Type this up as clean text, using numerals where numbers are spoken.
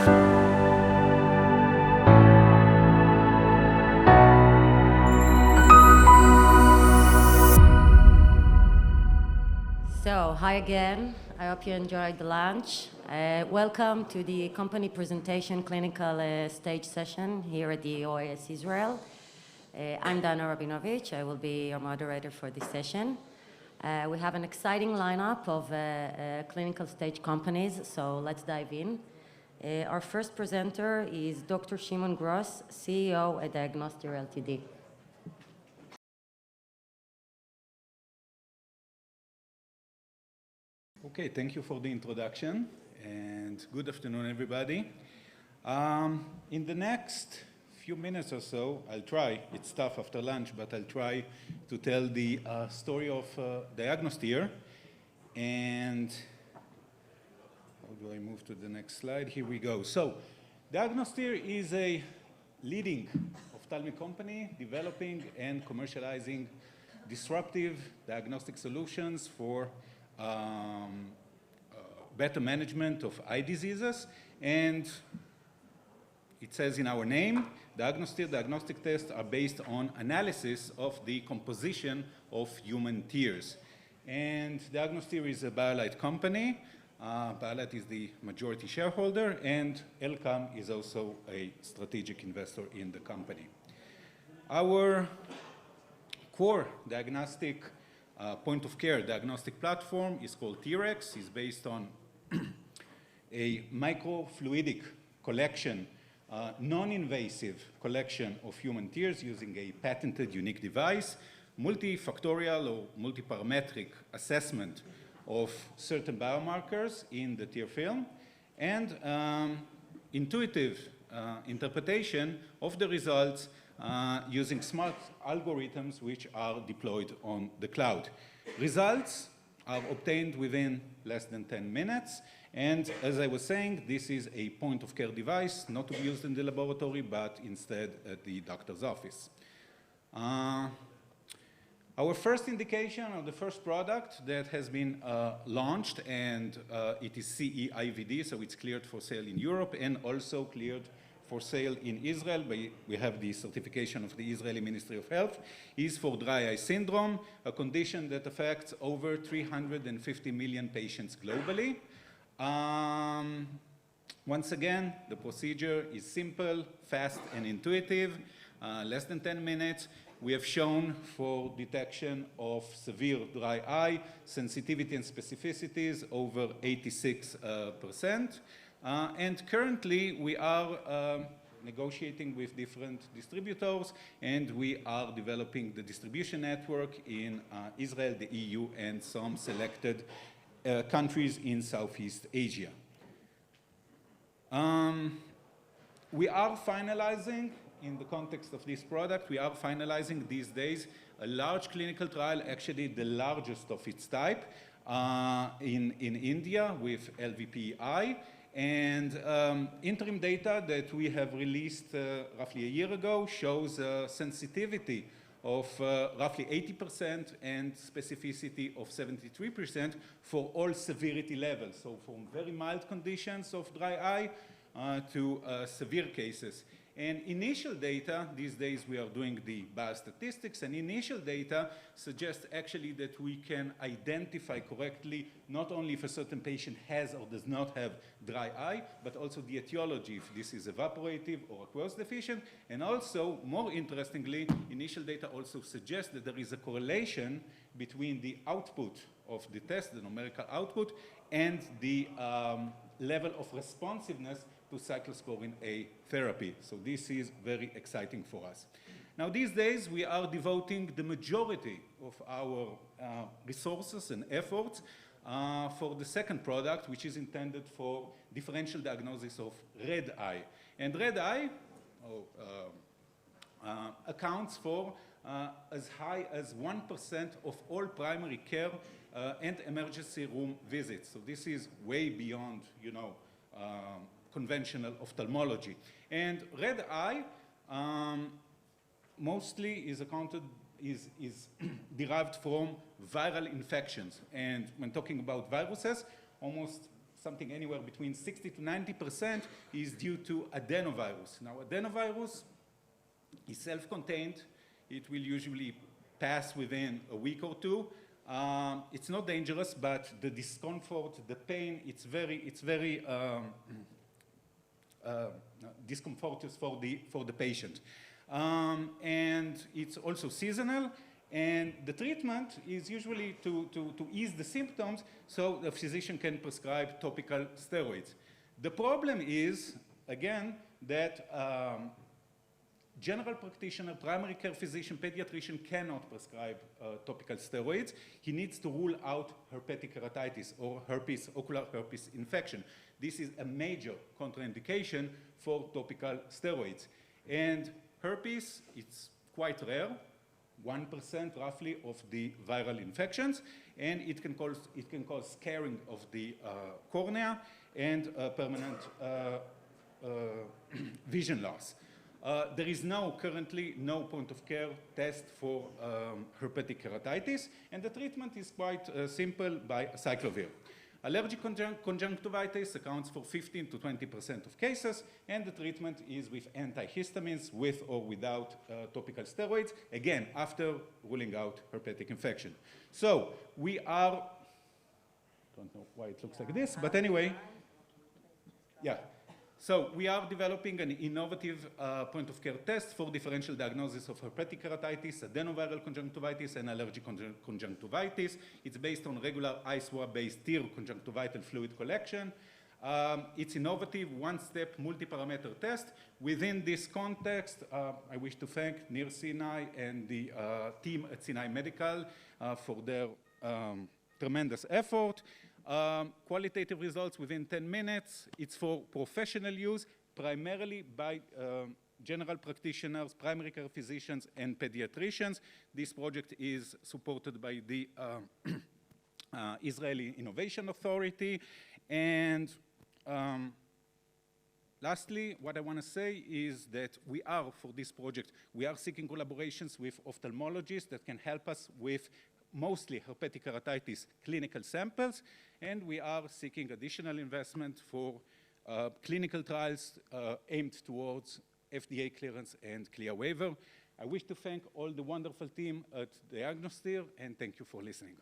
So, hi again. I hope you enjoyed the lunch. Welcome to the company presentation clinical stage session here at the OAS Israel. I'm Dana Rabinovich. I will be your moderator for this session. We have an exciting lineup of clinical stage companies, so let's dive in. Our first presenter is Dr. Shimon Gross, CEO at DiagnoStear Ltd. Okay, thank you for the introduction, and good afternoon, everybody. In the next few minutes or so, I'll try, it's tough after lunch, but I'll try to tell the story of DiagnoStear. And how do I move to the next slide? Here we go. So, DiagnoStear is a leading ophthalmic company developing and commercializing disruptive diagnostic solutions for better management of eye diseases. And it says in our name, DiagnoStear diagnostic tests are based on analysis of the composition of human tears. And DiagnoStear is a BioLight company. BioLight is the majority shareholder, and Elcam is also a strategic investor in the company. Our core diagnostic point-of-care diagnostic platform is called T-Rex. It's based on a microfluidic collection, non-invasive collection of human tears using a patented unique device, multifactorial or multiparametric assessment of certain biomarkers in the tear film, and intuitive interpretation of the results using smart algorithms which are deployed on the cloud. Results are obtained within less than 10 minutes. And as I was saying, this is a point-of-care device, not to be used in the laboratory, but instead at the doctor's office. Our first indication, or the first product that has been launched, and it is CE-IVD, so it's cleared for sale in Europe and also cleared for sale in Israel. We have the certification of the Israeli Ministry of Health, is for dry eye syndrome, a condition that affects over 350 million patients globally. Once again, the procedure is simple, fast, and intuitive, less than 10 minutes. We have shown for detection of severe dry eye sensitivity and specificities over 86%. And currently, we are negotiating with different distributors, and we are developing the distribution network in Israel, the EU, and some selected countries in Southeast Asia. We are finalizing, in the context of this product, we are finalizing these days a large clinical trial, actually the largest of its type, in India with LVPI. And interim data that we have released roughly a year ago shows sensitivity of roughly 80% and specificity of 73% for all severity levels. So from very mild conditions of dry eye to severe cases. And initial data, these days we are doing the biostatistics, and initial data suggests actually that we can identify correctly not only if a certain patient has or does not have dry eye, but also the etiology, if this is evaporative or aqueous deficient. And also, more interestingly, initial data also suggests that there is a correlation between the output of the test, the numerical output, and the level of responsiveness to cyclosporine A therapy. So this is very exciting for us. Now, these days, we are devoting the majority of our resources and efforts for the second product, which is intended for differential diagnosis of red eye. And red eye accounts for as high as 1% of all primary care and emergency room visits. So this is way beyond, conventional ophthalmology. And red eye mostly is derived from viral infections. And when talking about viruses, almost something anywhere between 60 to 90% is due to adenovirus. Now, adenovirus is self-contained. It will usually pass within a week or two. It's not dangerous, but the discomfort, the pain, it's very discomforting for the patient. And it's also seasonal. And the treatment is usually to ease the symptoms so the physician can prescribe topical steroids. The problem is, again, that general practitioner, primary care physician, pediatrician cannot prescribe topical steroids. He needs to rule out herpetic keratitis or herpes, ocular herpes infection. This is a major contraindication for topical steroids. And herpes, it's quite rare. 1% roughly of the viral infections, and it can cause scarring of the cornea and permanent vision loss. There is currently no point-of-care test for herpetic keratitis, and the treatment is quite simple by cyclovir. Allergic conjunctivitis accounts for 15 to 20% of cases, and the treatment is with antihistamines with or without topical steroids, again, after ruling out herpetic infection. So we are, don't know why it looks like this, but anyway, yeah. So we are developing an innovative point-of-care test for differential diagnosis of herpetic keratitis, adenoviral conjunctivitis, and allergic conjunctivitis. It's based on regular eye swab-based tear conjunctivital fluid collection. It's innovative, one-step, multi-parameter test. Within this context, I wish to thank Nir Sinai and the team at Sinai Medical for their tremendous effort. Qualitative results within 10 minutes. It's for professional use, primarily by general practitioners, primary care physicians, and pediatricians. This project is supported by the Israeli Innovation Authority. And lastly, what I want to say is that for this project, we are seeking collaborations with ophthalmologists that can help us with mostly herpetic keratitis clinical samples, and we are seeking additional investment for clinical trials aimed towards FDA clearance and CLIA waiver. I wish to thank all the wonderful team at DiagnoStear, and thank you for listening.